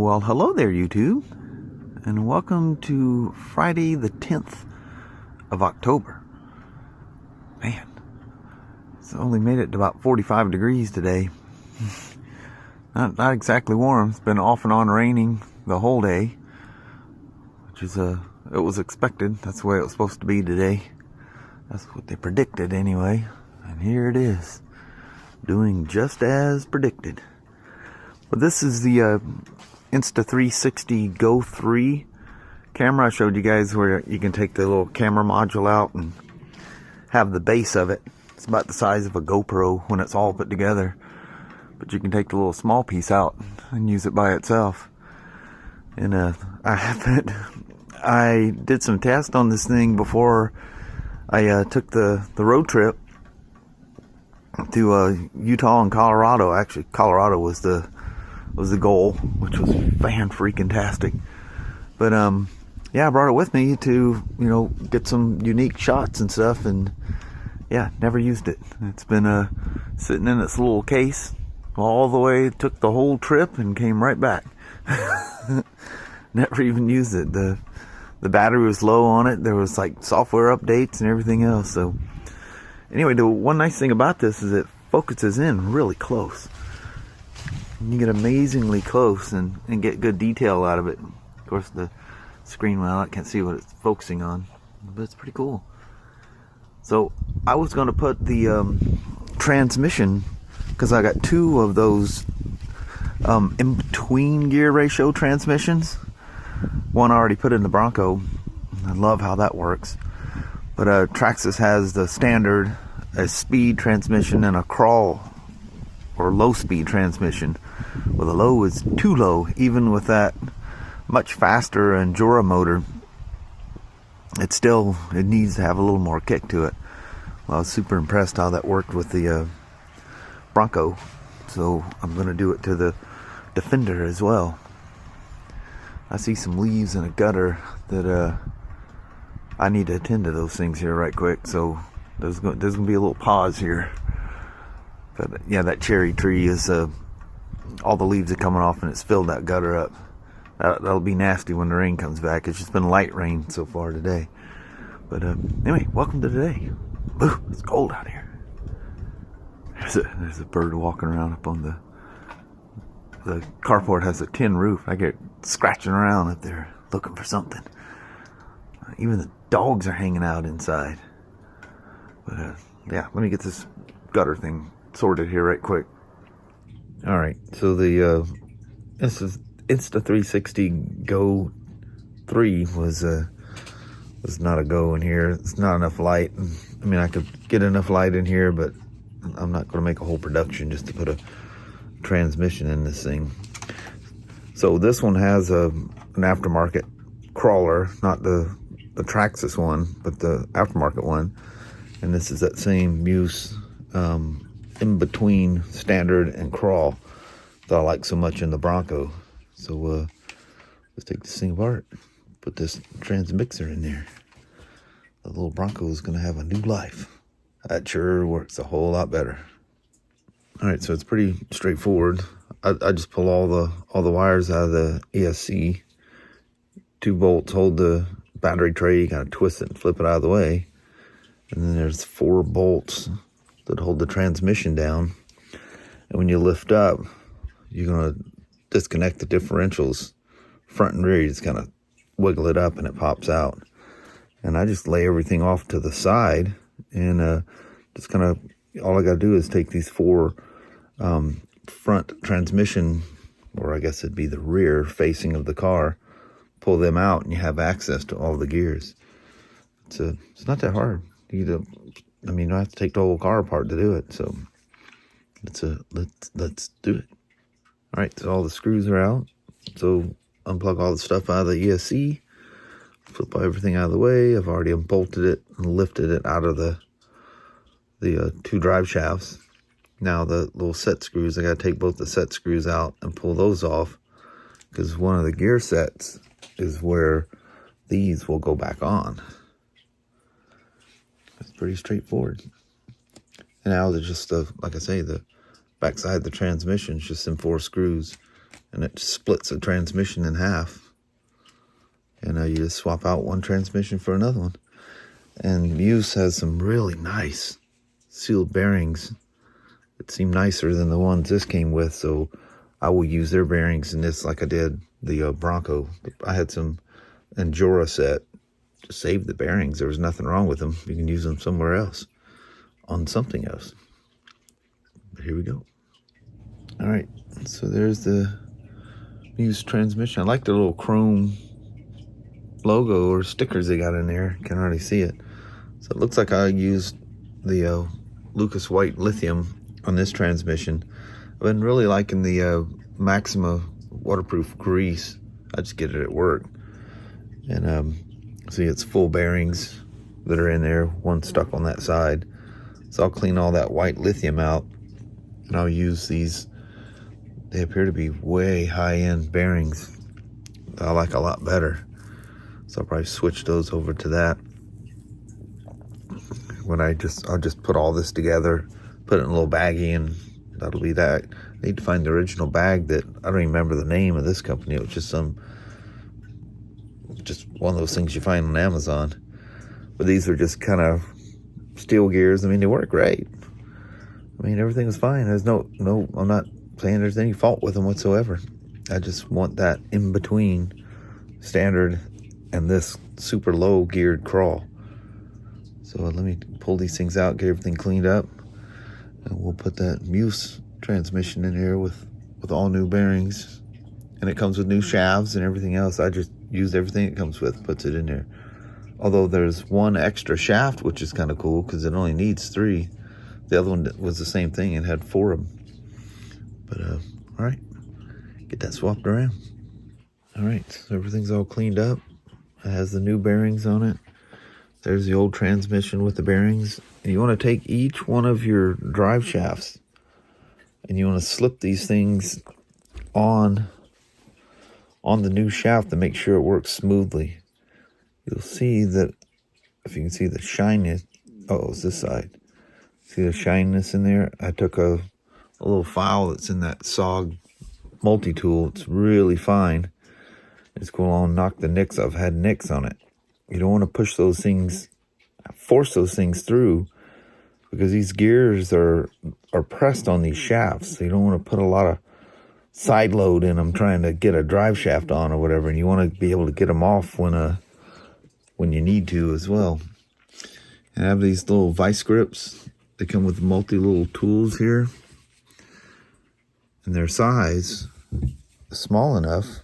Well, hello there, YouTube, and welcome to Friday the 10th of October. Man, it's only made it to about 45 degrees today. Not exactly warm. It's been off and on raining the whole day, which is it was expected. That's the way it was supposed to be today. That's what they predicted anyway. And here it is, doing just as predicted. But this is the Insta360 Go 3 camera. I showed you guys where you can take the little camera module out and have the base of it. It's about the size of a GoPro when it's all put together. But you can take the little small piece out and use it by itself. And I did some tests on this thing before I took the road trip to Utah and Colorado. Actually, Colorado was the goal, which was fan-freaking-tastic. But yeah, I brought it with me to, get some unique shots and stuff, and yeah, never used it. It's been sitting in its little case all the way, took the whole trip and came right back. Never even used it. The battery was low on it. There was like software updates and everything else. So anyway, the one nice thing about this is it focuses in really close. You get amazingly close and get good detail out of it. Of course, the screen, well, I can't see what it's focusing on, but it's pretty cool. So I was going to put the transmission, because I got two of those in-between gear ratio transmissions. One I already put in the Bronco. I love how that works. But Traxxas has the standard, a speed transmission, and a crawl or low speed transmission. Well, the low is too low. Even with that much faster Endura motor, it needs to have a little more kick to it. Well, I was super impressed how that worked with the Bronco, so I'm going to do it to the Defender as well. I see some leaves in a gutter that I need to attend to those things here right quick, so there's going to be a little pause here. But yeah, that cherry tree is all the leaves are coming off and it's filled that gutter up. That'll be nasty when the rain comes back. It's just been light rain so far today. But anyway, welcome to today. Ooh, it's cold out here. There's a bird walking around up on the carport. Has a tin roof. I get scratching around up there looking for something. Even the dogs are hanging out inside. But yeah, let me get this gutter thing sorted here right quick. All right, so the Insta360 Go 3 was not a go in here. It's not enough light. I mean, I could get enough light in here, but I'm not going to make a whole production just to put a transmission in this thing. So this one has an aftermarket crawler, not the Traxxas one, but the aftermarket one. And this is that same Meus in between standard and crawl that I like so much in the Bronco. So let's take this thing apart, put this transmixer in there. The little Bronco is going to have a new life. That sure works a whole lot better. All right, so it's pretty straightforward. I just pull all the wires out of the ESC. 2 bolts hold the battery tray. You kind of twist it and flip it out of the way. And then there's 4 bolts that hold the transmission down. And when you lift up, you're going to disconnect the differentials front and rear. You just kind of wiggle it up and it pops out. And I just lay everything off to the side, and just kind of, all I got to do is take these 4 front transmission, or I guess it'd be the rear facing of the car, pull them out, and you have access to all the gears. It's not that hard. You don't have to take the whole car apart to do it. So let's do it. All right, so all the screws are out. So unplug all the stuff out of the ESC, flip everything out of the way. I've already unbolted it and lifted it out of the 2 drive shafts. Now the little set screws, I got to take both the set screws out and pull those off, because one of the gear sets is where these will go back on. It's pretty straightforward. And now they're just, like I say, the backside of the transmission is just in 4 screws. and it splits the transmission in half. And you just swap out one transmission for another one. And Meus has some really nice sealed bearings that seem nicer than the ones this came with, so I will use their bearings in this like I did the Bronco. I had some Endura set to save the bearings. There was nothing wrong with them. You can use them somewhere else, on something else. But here we go. All right, so there's the Meus transmission. I like the little chrome logo or stickers they got in there. Can already see it. So it looks like I used the Lucas White lithium on this transmission. I've been really liking the Maxima waterproof grease. I just get it at work. And see, it's full bearings that are in there, one stuck on that side. So I'll clean all that white lithium out, and I'll use these. They appear to be way high-end bearings that I like a lot better. So I'll probably switch those over to that. When I'll just put all this together, put it in a little baggie, and that'll be that. I need to find the original bag that, I don't even remember the name of this company. It was just one of those things you find on Amazon. But these are just kind of steel gears. I mean, they work great. I mean, everything was fine. There's no, I'm not saying there's any fault with them whatsoever. I just want that in between standard and this super low geared crawl. So let me pull these things out, get everything cleaned up, and we'll put that Meus transmission in here with all new bearings. And it comes with new shafts and everything else. I just used everything it comes with, puts it in there. Although there's one extra shaft, which is kind of cool because it only needs 3. The other one was the same thing and had 4 of them. But all right, get that swapped around. All right, so everything's all cleaned up. It has the new bearings on it. There's the old transmission with the bearings. And you want to take each one of your drive shafts and you want to slip these things on the new shaft to make sure it works smoothly. You'll see that, if you can see the shininess. Oh, it's this side. See the shininess in there? I took a little file that's in that SOG multi-tool. It's really fine. It's going on and knock the nicks. I've had nicks on it. You don't want to push those things, force those things through, because these gears are pressed on these shafts. So you don't want to put a lot of side load in them trying to get a drive shaft on or whatever. And you want to be able to get them off when you need to as well. And I have these little vice grips. They come with multi-little tools here. And their size is small enough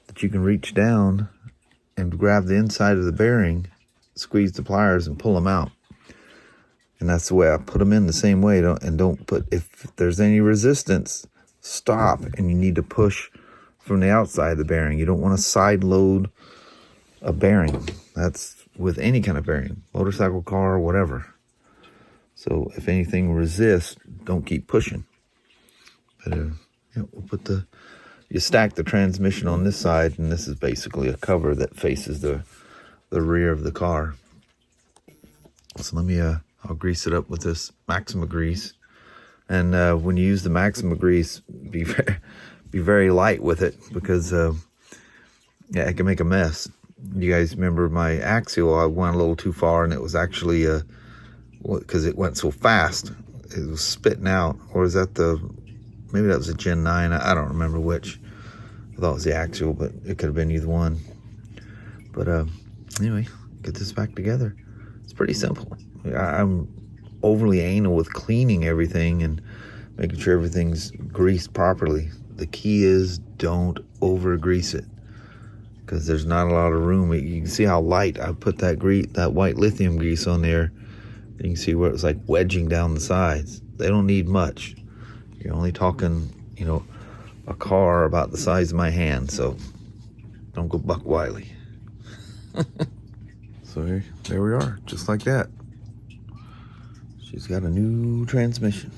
that you can reach down and grab the inside of the bearing, squeeze the pliers, and pull them out. And that's the way I put them in, the same way. Don't put, if there's any resistance, stop, and you need to push from the outside of the bearing. You don't want to side load a bearing. That's with any kind of bearing, motorcycle, car, whatever. So if anything resists, don't keep pushing. But we'll put you stack the transmission on this side, and this is basically a cover that faces the rear of the car. So let me I'll grease it up with this Maxima grease. And when you use the Maxima grease, be very light with it, because it can make a mess. You guys remember my axial? I went a little too far, and it was actually because it went so fast, it was spitting out. Or is that maybe that was a Gen 9? I don't remember which. I thought it was the axial, but it could have been either one. But anyway, get this back together. It's pretty simple. I'm overly anal with cleaning everything and making sure everything's greased properly. The key is don't over grease it, because there's not a lot of room. You can see how light I put that white lithium grease on there. You can see where it was like wedging down the sides. They don't need much. You're only talking, a car about the size of my hand, so don't go Buck Wiley. So there we are, just like that. She's got a new transmission.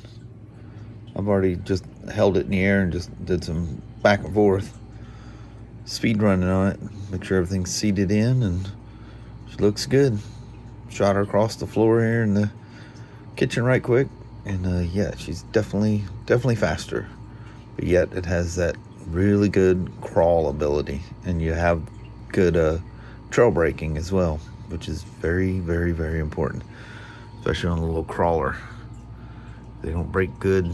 I've already just held it in the air and just did some back and forth speed running on it, make sure everything's seated in, and she looks good. Shot her across the floor here in the kitchen right quick, and yeah, she's definitely faster, but yet it has that really good crawl ability, and you have good trail braking as well, which is very, very, very important, especially on a little crawler. They don't brake good.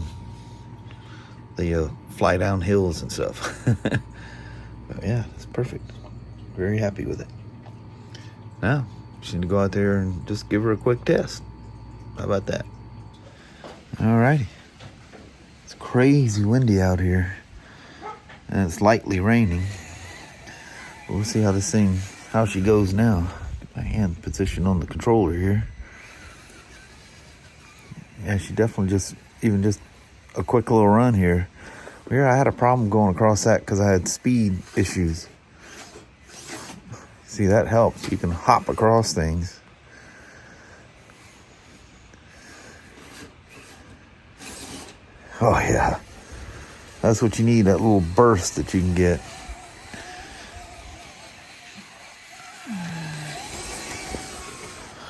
They fly down hills and stuff. But yeah, it's perfect. Very happy with it. Now, just need to go out there and just give her a quick test. How about that? Alrighty. It's crazy windy out here, and it's lightly raining. But we'll see how she goes now. Get my hand positioned on the controller here. Yeah, she definitely just a quick little run here. Here I had a problem going across that because I had speed issues. See, that helps. You can hop across things. Oh yeah, that's what you need, that little burst that you can get.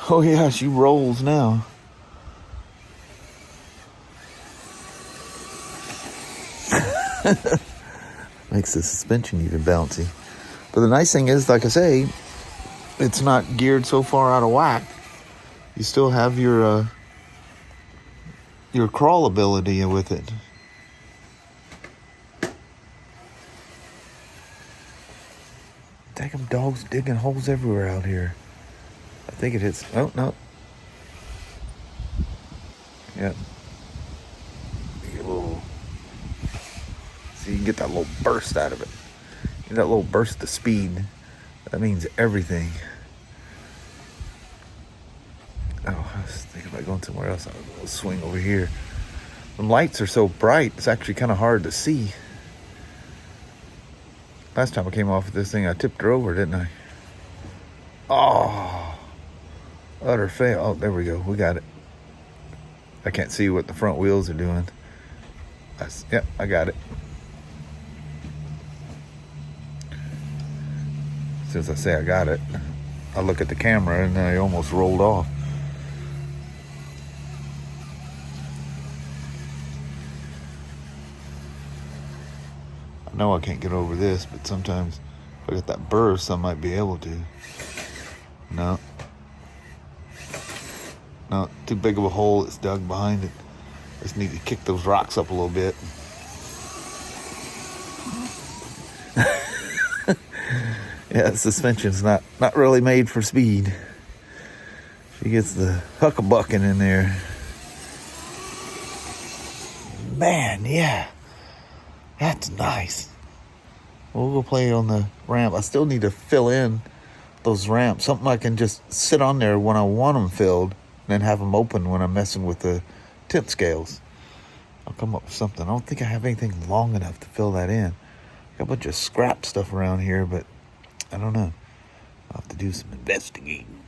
Oh yeah, she rolls now. Makes the suspension even bouncy. But the nice thing is, like I say, it's not geared so far out of whack. You still have your crawl ability with it. Daggum dogs digging holes everywhere out here. I think it hits. Oh no. Yeah. Get a little. So you can get that little burst out of it. Get that little burst of speed. That means everything. Oh, I was thinking about going somewhere else. I'll swing over here. The lights are so bright, it's actually kind of hard to see. Last time I came off with this thing, I tipped her over, didn't I? Oh, utter fail. Oh, there we go. We got it. I can't see what the front wheels are doing. Yep, I got it. As soon as I say I got it, I look at the camera and I almost rolled off. I know I can't get over this, but sometimes if I get that burst, I might be able to. No, too big of a hole it's dug behind it. Just need to kick those rocks up a little bit. Yeah, the suspension's not really made for speed. She gets the huckabucking in there. Man, yeah. That's nice. We'll go play on the ramp. I still need to fill in those ramps. Something I can just sit on there when I want them filled, and then have them open when I'm messing with the tip scales. I'll come up with something. I don't think I have anything long enough to fill that in. Got a bunch of scrap stuff around here, but I don't know. I'll have to do some investigating.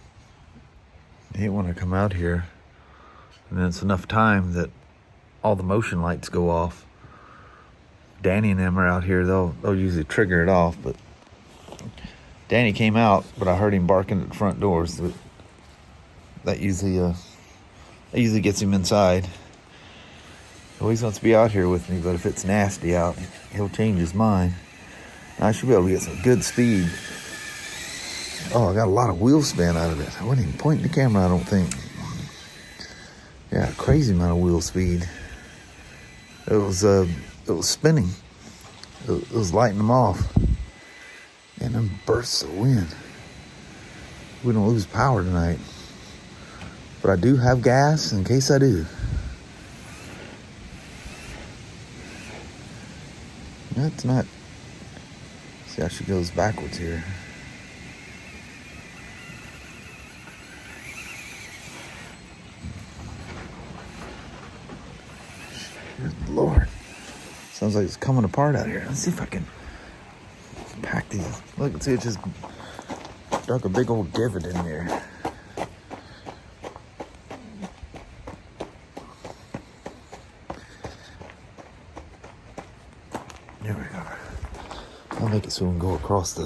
I hate when I come out here and then it's enough time that all the motion lights go off. Danny and them are out here. They'll usually trigger it off, but Danny came out, but I heard him barking at the front doors. So that usually gets him inside. He always wants to be out here with me, but if it's nasty out, he'll change his mind. I should be able to get some good speed. Oh, I got a lot of wheel spin out of it. I wasn't even pointing the camera, I don't think. Yeah, crazy amount of wheel speed. It was spinning. It was lighting them off. And then bursts of wind. We don't lose power tonight. But I do have gas in case I do. That's not... See how she goes backwards here. Good Lord. Sounds like it's coming apart out here. Let's see if I can pack these. Look, see, it just dug a big old divot in there. There we go. I'll make it so we can go across the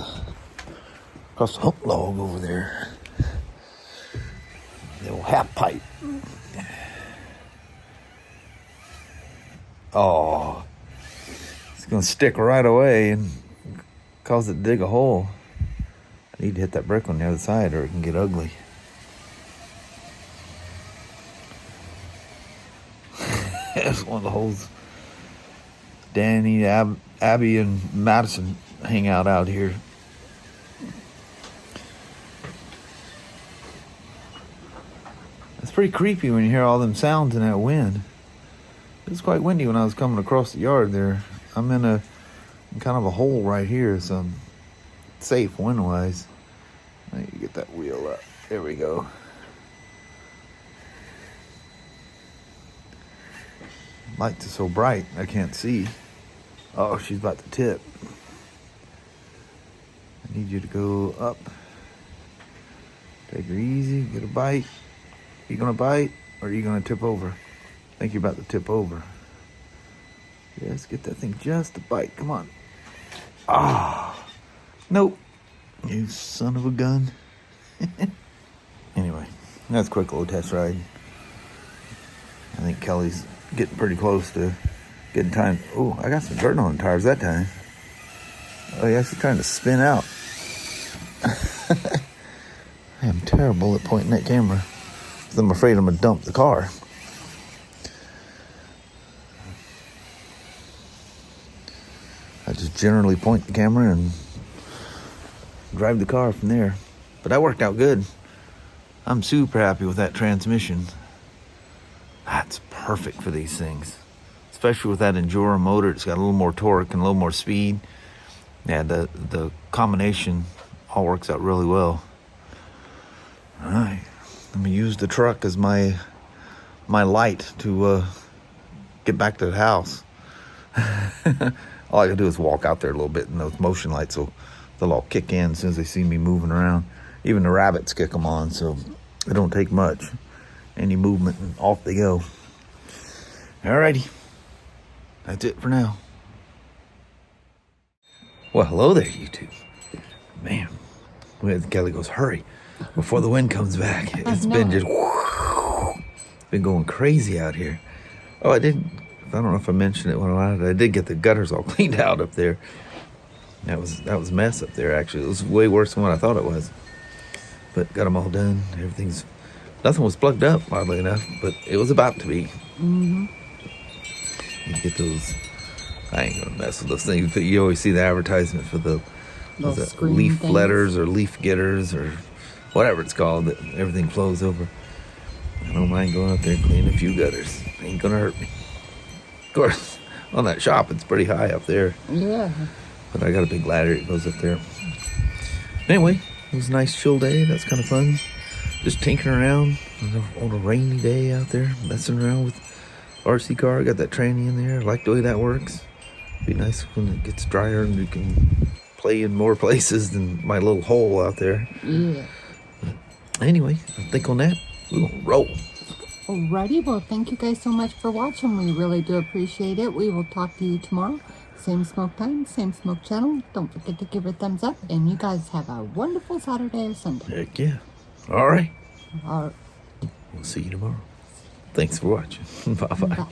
hump log over there. The old half pipe. gonna stick right away and cause it to dig a hole. I need to hit that brick on the other side or it can get ugly. That's one of the holes. Danny, Abby, and Madison hang out here. It's pretty creepy when you hear all them sounds in that wind. It was quite windy when I was coming across the yard there. I'm in kind of a hole right here, so I'm safe wind-wise. I need to get that wheel up. There we go. Lights are so bright, I can't see. Oh, she's about to tip. I need you to go up. Take her easy, get a bite. You gonna bite, or are you gonna tip over? I think you're about to tip over. Yes, get that thing just a bite, come on. Ah, nope. You son of a gun. Anyway, that's a quick little test ride. I think Kelly's getting pretty close to getting time. Oh, I got some dirt on the tires that time. Oh yeah, she's trying to spin out. I am terrible at pointing that camera. I'm afraid I'm gonna dump the car. I just generally point the camera and drive the car from there. But that worked out good. I'm super happy with that transmission. That's perfect for these things. Especially with that Enduro motor. It's got a little more torque and a little more speed. Yeah, the combination all works out really well. All right. I'm gonna use the truck as my light to get back to the house. All I gotta do is walk out there a little bit, and those motion lights they'll all kick in as soon as they see me moving around. Even the rabbits kick them on, so it don't take much. Any movement, and off they go. Alrighty, that's it for now. Well, hello there, YouTube. Man, Kelly goes, hurry before the wind comes back. It's been just been going crazy out here. Oh, I don't know if I mentioned it when I did get the gutters all cleaned out up there. That was a mess up there, actually. It was way worse than what I thought it was. But got them all done. Nothing was plugged up, oddly enough, but it was about to be. Mm-hmm. You get those. I ain't gonna mess with those things, but you always see the advertisement for the leaf things. Letters or leaf getters or whatever it's called that everything flows over. I don't mind going up there and cleaning a few gutters. Ain't gonna hurt me. Of course, on that shop, it's pretty high up there. Yeah. But I got a big ladder that goes up there. Anyway, it was a nice chill day. That's kind of fun. Just tinkering around on a rainy day out there, messing around with RC car. I got that tranny in there. I like the way that works. Be nice when it gets drier and we can play in more places than my little hole out there. Yeah. But anyway, I think on that, we're gonna roll. Alrighty, well, thank you guys so much for watching. We really do appreciate it. We will talk to you tomorrow. Same smoke time, same smoke channel. Don't forget to give it a thumbs up. And you guys have a wonderful Saturday or Sunday. Heck yeah. All right. All right. We'll see you tomorrow. Thanks for watching. Bye-bye. Bye.